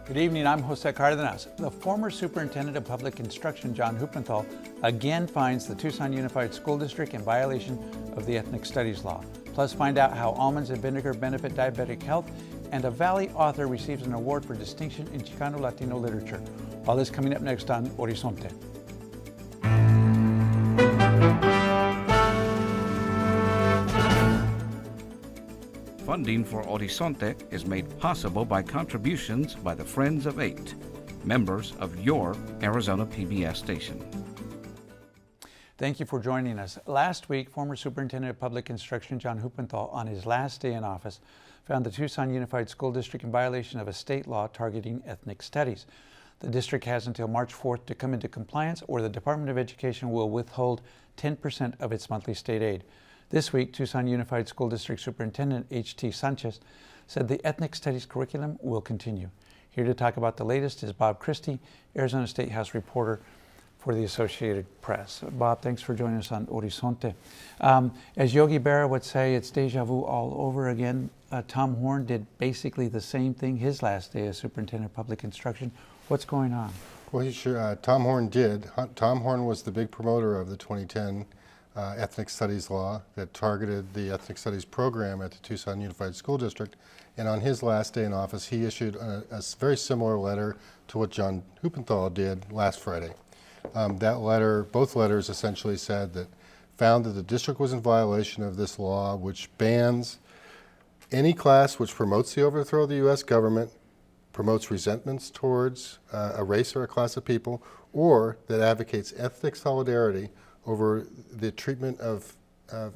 Good evening, I'm Jose Cardenas. The former Superintendent of Public Instruction, John Huppenthal, again finds the Tucson Unified School District in violation of the Ethnic Studies Law. Plus, find out how almonds and vinegar benefit diabetic health, and a Valley author receives an award for distinction in Chicano Latino literature. All this coming up next on Horizonte. Funding for Horizonte is made possible by contributions by the Friends of Eight, members of your Arizona PBS station. Thank you for joining us. Last week, former Superintendent of Public Instruction John Huppenthal, on his last day in office, found the Tucson Unified School District in violation of a state law targeting ethnic studies. The district has until March 4th to come into compliance, or the Department of Education will withhold 10% of its monthly state aid. This week, Tucson Unified School District Superintendent H.T. Sanchez said the ethnic studies curriculum will continue. Here to talk about the latest is Bob Christie, Arizona State House reporter for the Associated Press. Bob, thanks for joining us on Horizonte. As Yogi Berra would say, it's deja vu all over again. Tom Horne did basically the same thing his last day as Superintendent of Public Instruction. What's going on? Well, Tom Horne did. Tom Horne was the big promoter of the 2010 Ethnic Studies Law that targeted the Ethnic Studies program at the Tucson Unified School District. And on his last day in office, he issued a very similar letter to what John Huppenthal did last Friday. That letter, both letters essentially found that the district was in violation of this law, which bans any class which promotes the overthrow of the U.S. government, promotes resentments towards a race or a class of people, or that advocates ethnic solidarity over the treatment of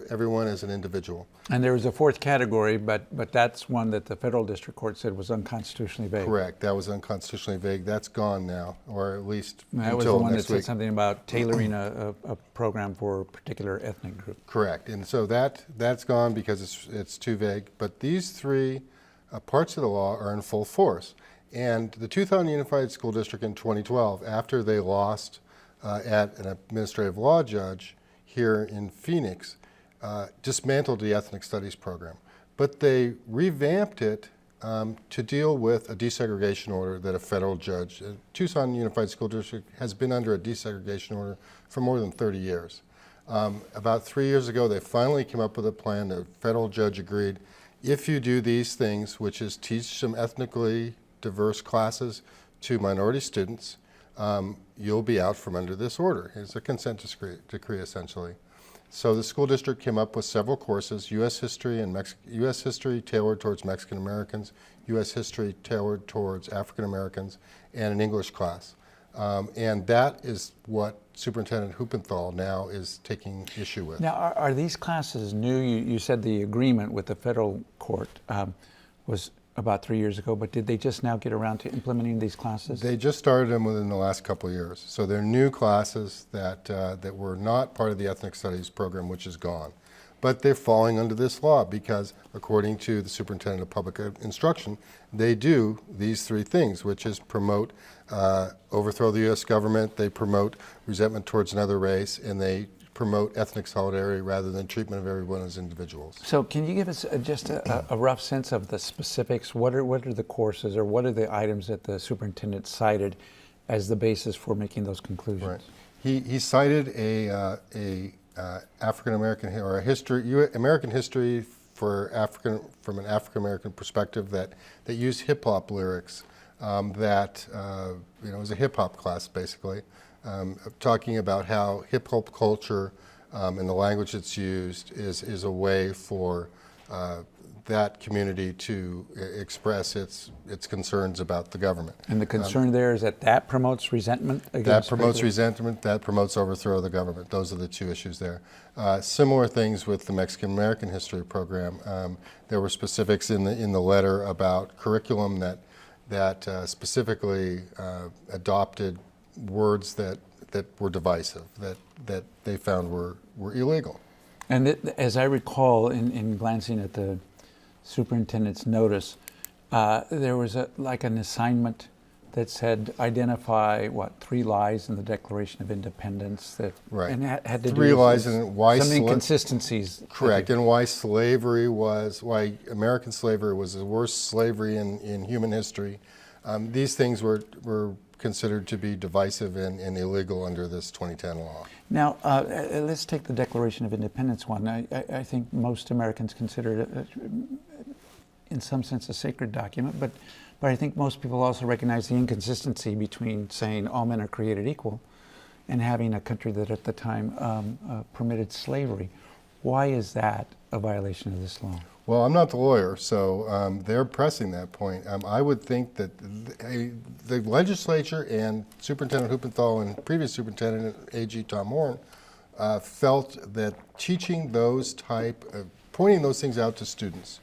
everyone as an individual. And there was a fourth category, but that's one that the federal district court said was unconstitutionally vague. Correct. That was unconstitutionally vague. That's gone now, or at least that until was the one next that week. said something about tailoring a program for a particular ethnic group. Correct. And so that's gone because it's too vague. But these three parts of the law are in full force. And the Tucson Unified School District in 2012, after they lost at an administrative law judge here in Phoenix, dismantled the Ethnic Studies program. But they revamped it to deal with a desegregation order that a federal judge, Tucson Unified School District has been under a desegregation order for more than 30 years. About 3 years ago, they finally came up with a plan. The federal judge agreed, if you do these things, which is teach some ethnically diverse classes to minority students, you'll be out from under this order. It's a consent decree essentially. So the school district came up with several courses: U.S. history U.S. history tailored towards Mexican Americans, U.S. history tailored towards African Americans, and an English class. And that is what Superintendent Huppenthal now is taking issue with. Now, are these classes new? You said the agreement with the federal court was about 3 years ago, but did they just now get around to implementing these classes? They just started them within the last couple of years. So they're new classes that were not part of the Ethnic Studies program, which is gone. But they're falling under this law because, according to the Superintendent of Public Instruction, they do these three things, which is promote overthrow the U.S. government, they promote resentment towards another race, and they promote ethnic solidarity rather than treatment of everyone as individuals. So can you give us just a rough sense of the specifics? What are the courses, or what are the items that the superintendent cited as the basis for making those conclusions? Right. He cited a African American or a history, American history from an African American perspective that used hip hop lyrics. It was a hip hop class basically. Talking about how hip-hop culture and the language that's used is a way for that community to express its concerns about the government. And the concern there is that promotes resentment against that promotes resentment, that promotes overthrow of the government. Those are the two issues there. Similar things with the Mexican American History program. There were specifics in the letter about curriculum that specifically adopted words that were divisive, that they found were illegal. And as I recall, in glancing at the superintendent's notice, there was an assignment that said identify 3 lies in the Declaration of Independence that right. And had to 3 do lies with and why some inconsistencies. Correct, and why American slavery was the worst slavery in human history, These things were considered to be divisive and illegal under this 2010 law. Now, let's take the Declaration of Independence one. I think most Americans consider it, in some sense, a sacred document, but I think most people also recognize the inconsistency between saying all men are created equal and having a country that at the time permitted slavery. Why is that a violation of this law? Well, I'm not the lawyer, so they're pressing that point. I would think that the legislature and Superintendent Huppenthal and previous Superintendent A.G. Tom Horn felt that teaching those pointing those things out to students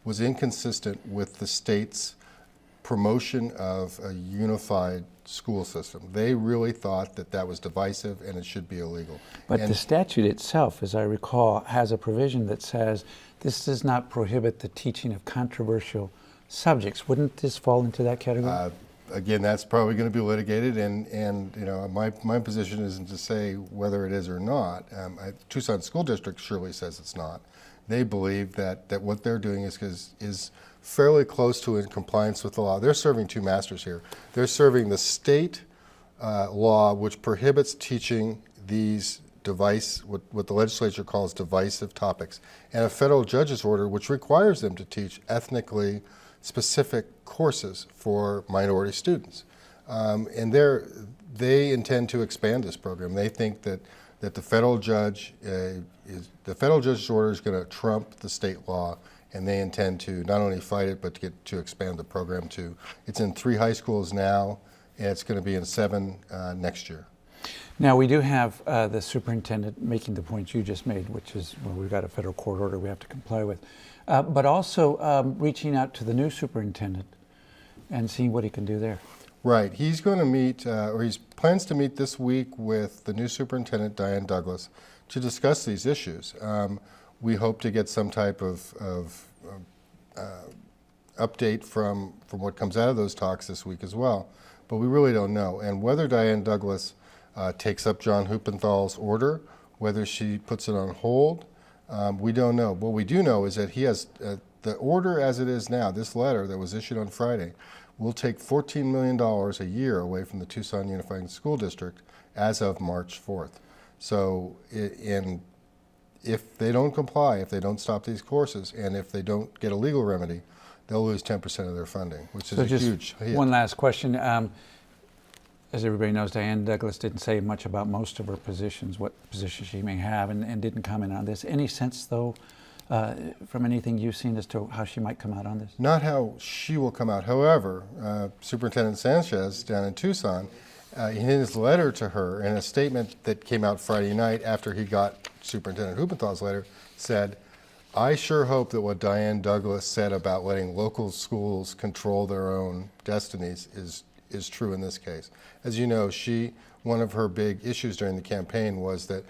was inconsistent with the state's promotion of a unified school system. They really thought that that was divisive and it should be illegal. But the statute itself, as I recall, has a provision that says this does not prohibit the teaching of controversial subjects. Wouldn't this fall into that category? Again, that's probably going to be litigated, and you know, my position isn't to say whether it is or not. Tucson School District surely says it's not. They believe that what they're doing is fairly close to in compliance with the law. They're serving two masters here. They're serving the state law, which prohibits teaching these what the legislature calls divisive topics, and a federal judge's order which requires them to teach ethnically specific courses for minority students. And they intend to expand this program. They think that the federal judge's order is going to trump the state law, and they intend to not only fight it but to expand the program to. It's in 3 high schools now, and it's going to be in 7 next year. Now, we do have the superintendent making the point you just made, which is, well, we've got a federal court order we have to comply with, but also reaching out to the new superintendent and seeing what he can do there. Right. He's going to meet, or he plans to meet this week with the new superintendent, Diane Douglas, to discuss these issues. We hope to get some type of update from what comes out of those talks this week as well, but we really don't know. And whether Diane Douglas takes up John Huppenthal's order, whether she puts it on hold, we don't know. What we do know is that he has the order as it is now, this letter that was issued on Friday, will take $14 million a year away from the Tucson Unified School District as of March 4th. So if they don't comply, if they don't stop these courses, and if they don't get a legal remedy, they'll lose 10% of their funding, which is a huge hit. One last question. As everybody knows, Diane Douglas didn't say much about most of her positions, what positions she may have, and didn't comment on this. Any sense, though, from anything you've seen as to how she might come out on this? Not how she will come out. However, Superintendent Sanchez down in Tucson, in his letter to her, in a statement that came out Friday night after he got Superintendent Huppenthal's letter, said, "I sure hope that what Diane Douglas said about letting local schools control their own destinies is true in this case." As you know, one of her big issues during the campaign was that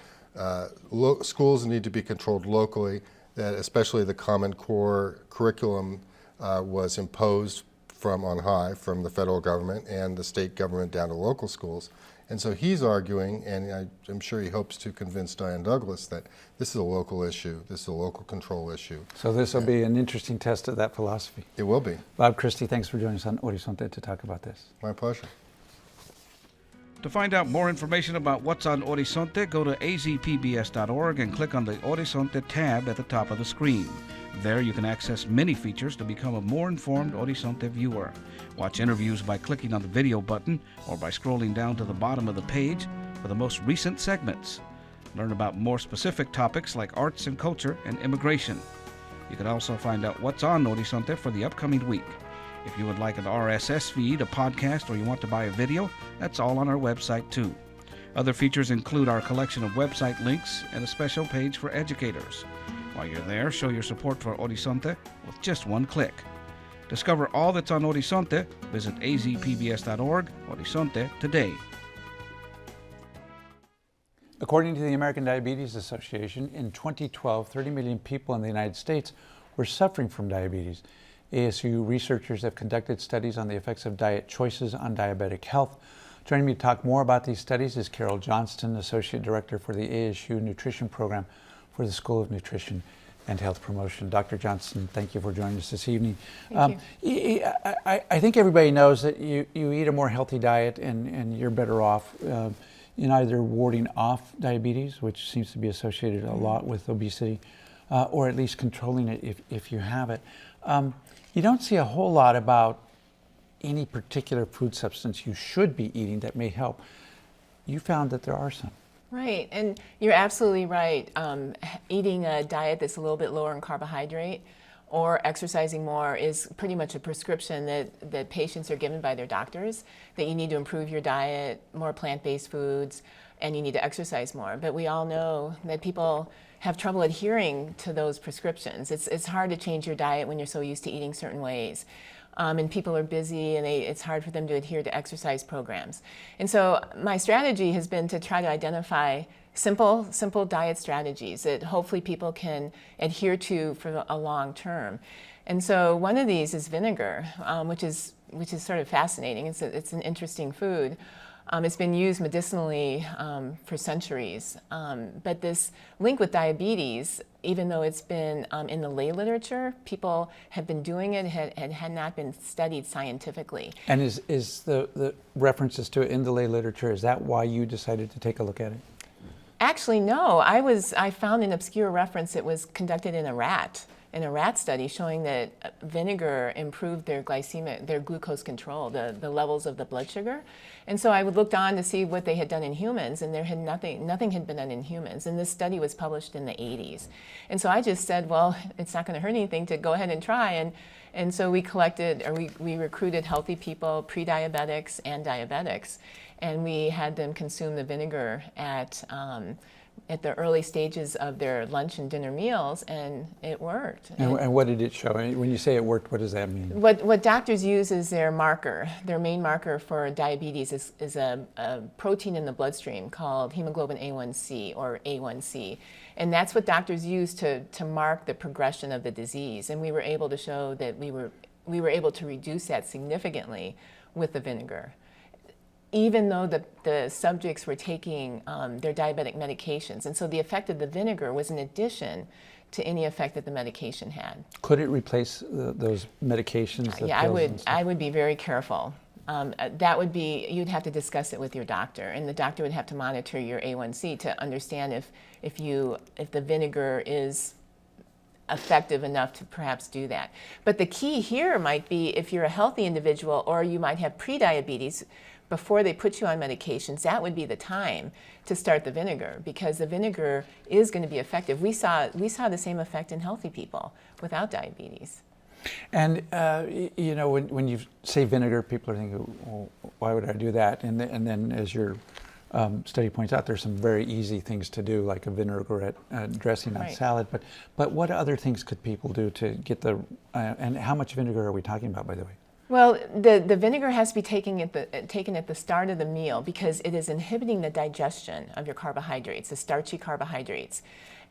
schools need to be controlled locally, that especially the Common Core curriculum was imposed from on high, from the federal government and the state government down to local schools. And so he's arguing, and I'm sure he hopes to convince Diane Douglas that this is a local issue, this is a local control issue. So this will be an interesting test of that philosophy. It will be. Bob Christie, thanks for joining us on Horizonte to talk about this. My pleasure. To find out more information about what's on Horizonte, go to azpbs.org and click on the Horizonte tab at the top of the screen. There you can access many features to become a more informed Horizonte viewer. Watch interviews by clicking on the video button or by scrolling down to the bottom of the page for the most recent segments. Learn about more specific topics like arts and culture and immigration. You can also find out what's on Horizonte for the upcoming week. If you would like an RSS feed, a podcast, or you want to buy a video, that's all on our website too. Other features include our collection of website links and a special page for educators. While you're there, show your support for Horizonte with just one click. Discover all that's on Horizonte. Visit azpbs.org, Horizonte today. According to the American Diabetes Association, in 2012, 30 million people in the United States were suffering from diabetes. ASU researchers have conducted studies on the effects of diet choices on diabetic health. Joining me to talk more about these studies is Carol Johnston, Associate Director for the ASU Nutrition Program for the School of Nutrition. and Health Promotion. Dr. Johnson, thank you for joining us this evening. Thank you. I think everybody knows that you eat a more healthy diet and you're better off in either warding off diabetes, which seems to be associated a lot with obesity, or at least controlling it if you have it. You don't see a whole lot about any particular food substance you should be eating that may help. You found that there are some. Right, and you're absolutely right. Eating a diet that's a little bit lower in carbohydrate or exercising more is pretty much a prescription that patients are given by their doctors, that you need to improve your diet, more plant-based foods, and you need to exercise more. But we all know that people have trouble adhering to those prescriptions. It's hard to change your diet when you're so used to eating certain ways. And people are busy and it's hard for them to adhere to exercise programs. And so my strategy has been to try to identify simple diet strategies that hopefully people can adhere to for a long term. And so one of these is vinegar, which is sort of fascinating. It's an interesting food. It's been used medicinally for centuries. But this link with diabetes, even though it's been in the lay literature, people have been doing it, had not been studied scientifically. And is the references to it in the lay literature, is that why you decided to take a look at it? Actually, no. I found an obscure reference that was conducted in a rat study showing that vinegar improved their glucose control, the levels of the blood sugar. And so I looked on to see what they had done in humans, and nothing had been done in humans. And this study was published in the 80s. And so I just said, well, it's not going to hurt anything to go ahead and try. And so we recruited healthy people, pre-diabetics and diabetics, and we had them consume the vinegar at the early stages of their lunch and dinner meals, and it worked. And what did it show? When you say it worked, what does that mean? What doctors use as their marker, their main marker for diabetes is a protein in the bloodstream called hemoglobin A1C, or A1C. And that's what doctors use to mark the progression of the disease. And we were able to show that we were able to reduce that significantly with the vinegar, even though the subjects were taking their diabetic medications. And so the effect of the vinegar was in addition to any effect that the medication had. Could it replace those medications? Yeah, I would be very careful. You'd have to discuss it with your doctor, and the doctor would have to monitor your A1C to understand if the vinegar is effective enough to perhaps do that. But the key here might be if you're a healthy individual, or you might have pre-diabetes, before they put you on medications, that would be the time to start the vinegar, because the vinegar is going to be effective. We saw the same effect in healthy people without diabetes. And when you say vinegar, people are thinking, well, why would I do that? And then as your study points out, there's some very easy things to do, like a vinaigrette dressing on salad. But what other things could people do to get and how much vinegar are we talking about, by the way? Well, the vinegar has to be taken at the start of the meal, because it is inhibiting the digestion of your carbohydrates, the starchy carbohydrates.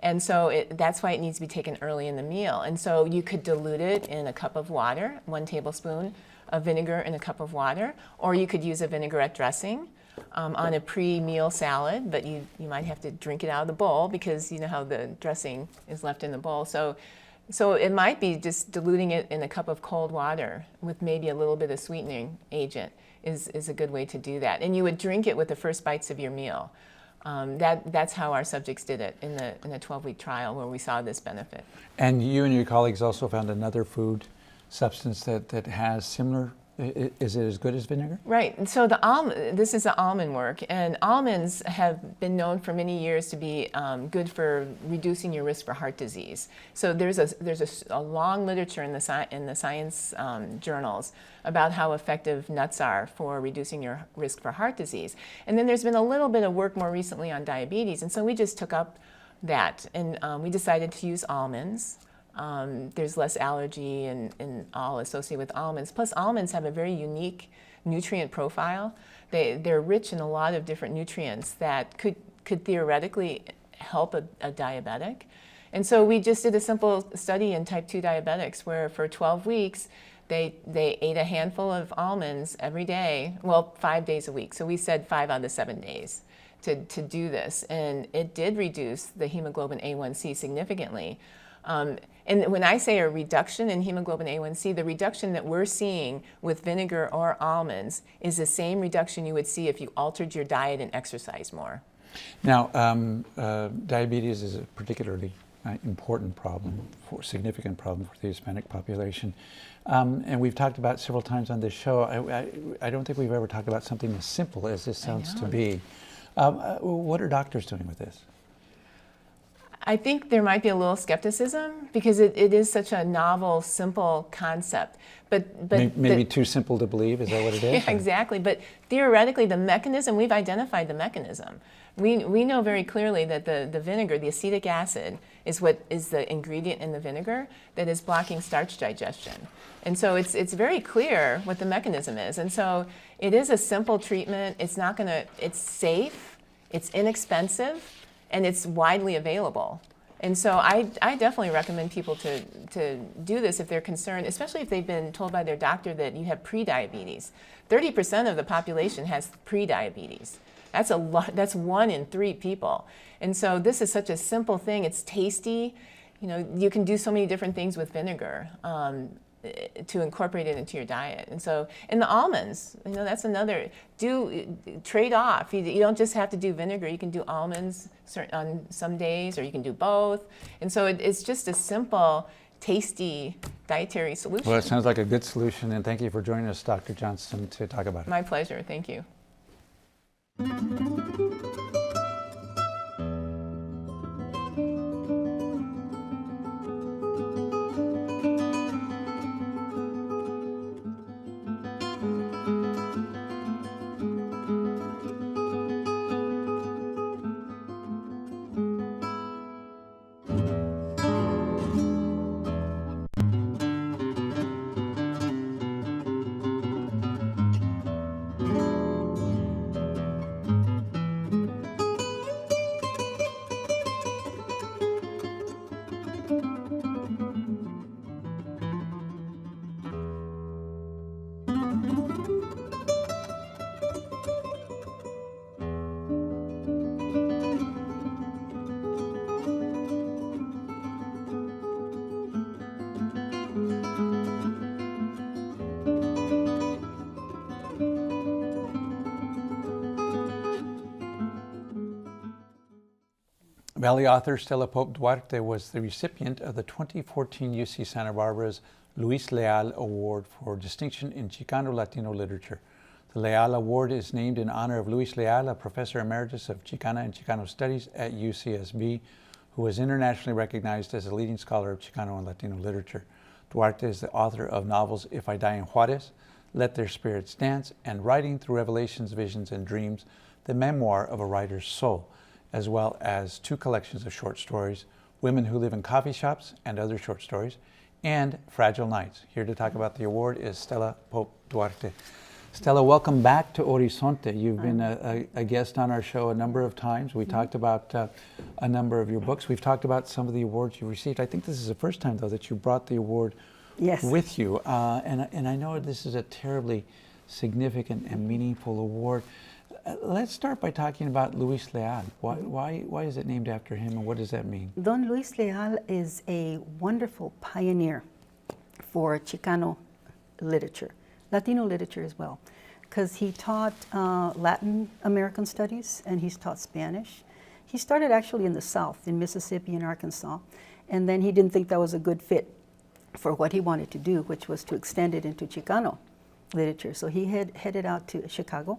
And so that's why it needs to be taken early in the meal. And so you could dilute it in a cup of water, 1 tablespoon of vinegar in a cup of water, or you could use a vinaigrette dressing on a pre-meal salad, but you might have to drink it out of the bowl, because you know how the dressing is left in the bowl. So it might be just diluting it in a cup of cold water with maybe a little bit of sweetening agent is a good way to do that. And you would drink it with the first bites of your meal. That's how our subjects did it in the 12-week trial, where we saw this benefit. And you and your colleagues also found another food substance that has similar. Is it as good as vinegar? Right. And so this is the almond work, and almonds have been known for many years to be good for reducing your risk for heart disease. So there's a long literature in the science journals about how effective nuts are for reducing your risk for heart disease. And then there's been a little bit of work more recently on diabetes, and so we just took up that, and we decided to use almonds. There's less allergy and all associated with almonds. Plus, almonds have a very unique nutrient profile. They're rich in a lot of different nutrients that could theoretically help a diabetic. And so we just did a simple study in type 2 diabetics, where for 12 weeks, they ate a handful of almonds every day, well, 5 days a week. So we said 5 out of the 7 days to do this. And it did reduce the hemoglobin A1C significantly. And when I say a reduction in hemoglobin A1C, the reduction that we're seeing with vinegar or almonds is the same reduction you would see if you altered your diet and exercised more. Now, diabetes is a particularly important problem, significant problem for the Hispanic population. And we've talked about several times on this show. I don't think we've ever talked about something as simple as this sounds to be. What are doctors doing with this? I think there might be a little skepticism because it is such a novel, simple concept. But maybe too simple to believe, is that what it is? Yeah, exactly. But theoretically, the mechanism, we've identified the mechanism. We know very clearly that the vinegar, the acetic acid, is what is the ingredient in the vinegar that is blocking starch digestion. And so it's very clear what the mechanism is. And so it is a simple treatment. It's safe, it's inexpensive, and it's widely available. And so I definitely recommend people to do this if they're concerned, especially if they've been told by their doctor that you have prediabetes. 30% of the population has prediabetes. That's a lot. That's 1 in 3 people. And so this is such a simple thing. It's tasty. You know, you can do so many different things with vinegar to incorporate it into your diet. And so, and the almonds, you know, that's another. Trade off. You don't just have to do vinegar. You can do almonds on some days, or you can do both. And so it's just a simple, tasty dietary solution. Well, it sounds like a good solution, and thank you for joining us, Dr. Johnson, to talk about it. My pleasure. Thank you. Valley author Stella Pope Duarte was the recipient of the 2014 UC Santa Barbara's Luis Leal Award for Distinction in Chicano Latino Literature. The Leal Award is named in honor of Luis Leal, a professor emeritus of Chicana and Chicano Studies at UCSB, who is internationally recognized as a leading scholar of Chicano and Latino literature. Duarte is the author of novels If I Die in Juarez, Let Their Spirits Dance, and Writing Through Revelations, Visions, and Dreams, the memoir of a writer's soul, as well as 2 collections of short stories, Women Who Live in Coffee Shops and Other Short Stories, and Fragile Nights. Here to talk about the award is Stella Pope Duarte. Stella, welcome back to Horizonte. You've been a guest on our show a number of times. We talked about a number of your books. We've talked about some of the awards you received. I think this is the first time, though, that you brought the award with you. And I know this is a terribly significant and meaningful award. Let's start by talking about Luis Leal. Why is it named after him, and what does that mean? Don Luis Leal is a wonderful pioneer for Chicano literature, Latino literature as well, because he taught Latin American studies and he's taught Spanish. He started actually in the South, in Mississippi and Arkansas, and then he didn't think that was a good fit for what he wanted to do, which was to extend it into Chicano literature. So he headed out to Chicago.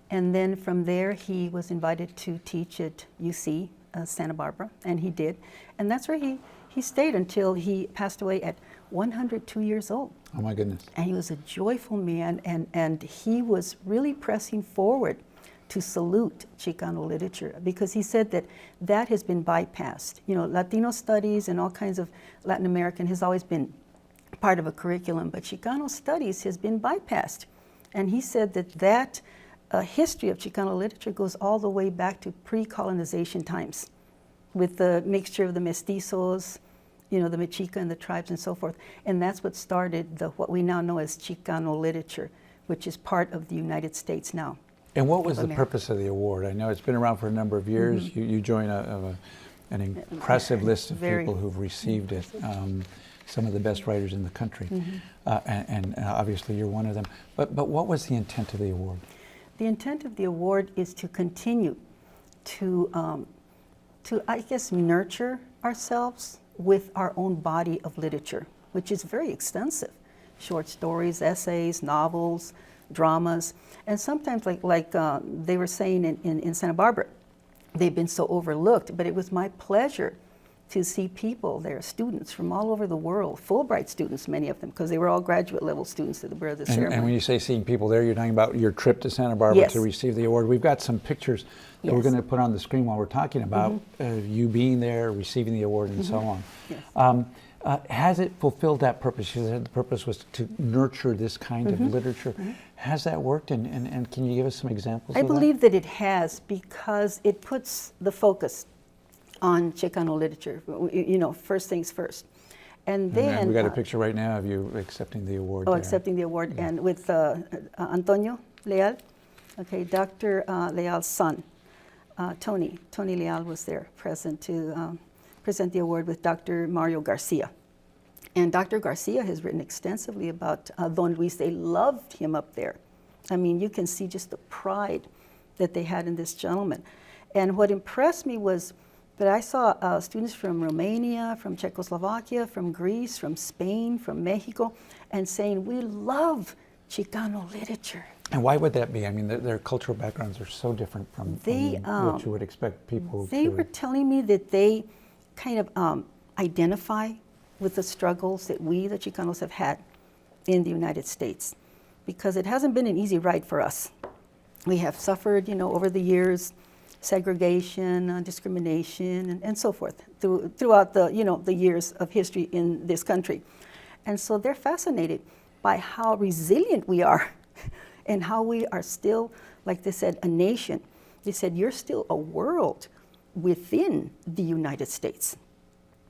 And then from there, he was invited to teach at UC Santa Barbara, and he did. And that's where he stayed until he passed away at 102 years old. Oh my goodness. And he was a joyful man, and he was really pressing forward to salute Chicano literature, because he said that has been bypassed. You know, Latino studies and all kinds of Latin American has always been part of a curriculum, but Chicano studies has been bypassed. And he said that history of Chicano literature goes all the way back to pre-colonization times, with the mixture of the mestizos, you know, the Mexica and the tribes and so forth. And that's what started what we now know as Chicano literature, which is part of the United States now. And what was the purpose of the award? I know it's been around for a number of years. Mm-hmm. You join an impressive list of Very people who've received it. Some of the best writers in the country, and obviously you're one of them. But what was the intent of the award? The intent of the award is to continue to I guess, nurture ourselves with our own body of literature, which is very extensive. Short stories, essays, novels, dramas, and sometimes like they were saying in Santa Barbara, they've been so overlooked, but it was my pleasure to see people there, students from all over the world, Fulbright students, many of them, because they were all graduate level students at the Bird Ceremony. And when you say seeing people there, you're talking about your trip to Santa Barbara Yes. to receive the award. We've got some pictures that we're Yes. going to put on the screen while we're talking about you being there, receiving the award, and so on. Yes. Has it fulfilled that purpose? You said the purpose was to nurture this kind of literature. Has that worked? And can you give us some examples I of that? believe that it has, because it puts the focus on Chicano literature, you know, first things first. And then we got a picture right now of you accepting the award. Oh, there. accepting the award, and with Antonio Leal, okay, Dr. Leal's son, Tony Leal was there, present to present the award with Dr. Mario Garcia. And Dr. Garcia has written extensively about Don Luis. They loved him up there. I mean, you can see just the pride that they had in this gentleman. And what impressed me was that I saw students from Romania, from Czechoslovakia, from Greece, from Spain, from Mexico, and saying, we love Chicano literature. And why would that be? I mean, their cultural backgrounds are so different from what you would expect people They to. were telling me that they kind of identify with the struggles that we, the Chicanos, have had in the United States, because it hasn't been an easy ride for us. We have suffered, you know, over the years, segregation, discrimination, and so forth throughout the, you know, the years of history in this country. And so they're fascinated by how resilient we are and how we are still, like they said, a nation. They said, you're still a world within the United States.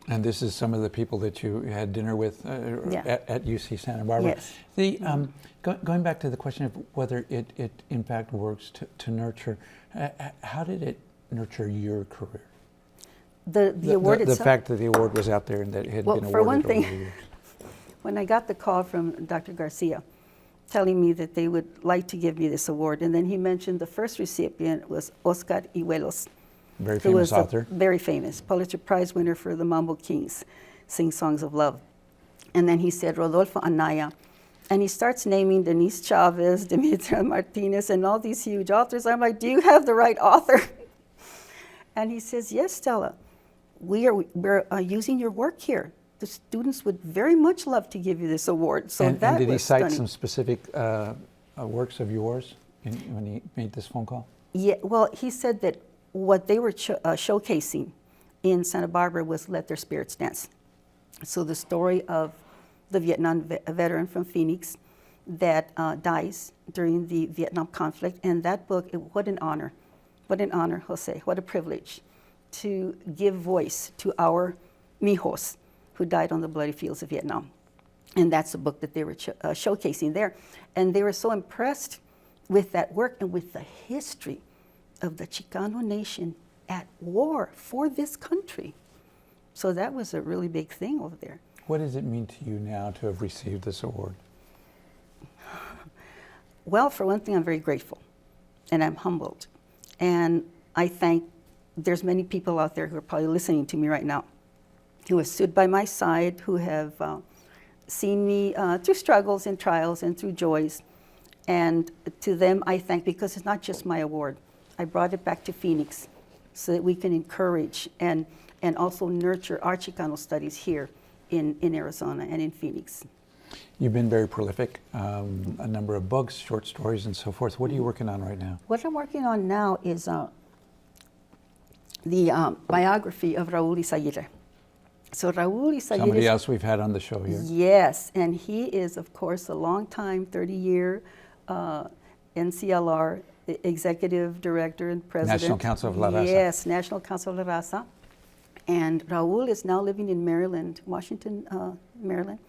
And this is some of the people that you had dinner with Yeah. at UC Santa Barbara. Yes. The, going back to the question of whether it in fact works to nurture, how did it nurture your career? The award the itself. fact that the award was out there and that it had Well, been for one awarded over thing, the years. when I got the call from Dr. Garcia telling me that they would like to give me this award, and then he mentioned the first recipient was Oscar Iwelos, Very who famous was author. very famous, Pulitzer Prize winner for the Mambo Kings, Sing Songs of Love. And then he said Rodolfo Anaya, and he starts naming Denise Chavez, Demetria Martinez, and all these huge authors. I'm like, do you have the right author? And he says, yes, Stella, we're using your work here. The students would very much love to give you this award. So and that did he was cite stunning. some specific works of yours when he made this phone call? Yeah, well, he said that what they were showcasing in Santa Barbara was Let Their Spirits Dance. So the story of the Vietnam veteran from Phoenix that dies during the Vietnam conflict. And that book, what an honor, Jose, what a privilege to give voice to our mijos who died on the bloody fields of Vietnam. And that's the book that they were showcasing there. And they were so impressed with that work and with the history of the Chicano nation at war for this country. So that was a really big thing over there. What does it mean to you now to have received this award? Well, for one thing, I'm very grateful and I'm humbled. And I think there's many people out there who are probably listening to me right now who have stood by my side, who have seen me through struggles and trials and through joys. And to them, I thank, because it's not just my award. I brought it back to Phoenix so that we can encourage and also nurture our Chicano studies here in Arizona and in Phoenix. You've been very prolific, a number of books, short stories, and so forth. What are you working on right now? What I'm working on now is the biography of Raul Izaguirre. So Raul Izaguirre, Somebody else we've had on the show here. yes, and he is, of course, a long-time, 30-year NCLR executive director and president. National Council of La Raza. Yes, National Council of La Raza. And Raul is now living in Maryland, Washington, Maryland.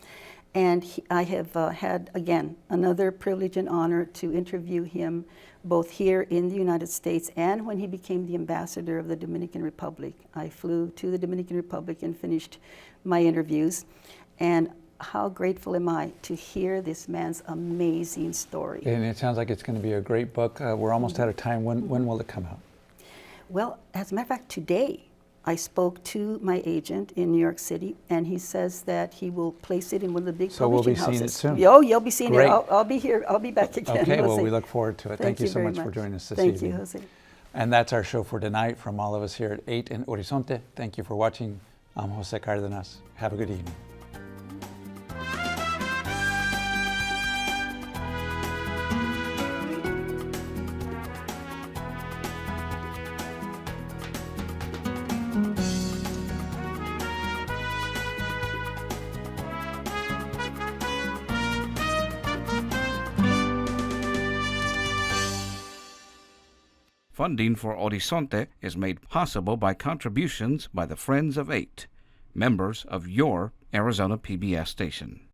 And I have had, again, another privilege and honor to interview him both here in the United States and when he became the ambassador of the Dominican Republic. I flew to the Dominican Republic and finished my interviews. And how grateful am I to hear this man's amazing story. And it sounds like it's going to be a great book. We're almost out of time. When will it come out? Well, as a matter of fact, today I spoke to my agent in New York City, and he says that he will place it in one of the big So we'll publishing be seeing it houses. soon. Oh, you'll be seeing Great. it. I'll be here. I'll be back again. Okay, well, Jose. we look forward to it. Thank you so very much for joining us this Thank evening. you, Jose. And that's our show for tonight from all of us here at 8 in Horizonte. Thank you for watching. I'm Jose Cardenas. Have a good evening. Funding for Horizonte is made possible by contributions by the Friends of 8, members of your Arizona PBS station.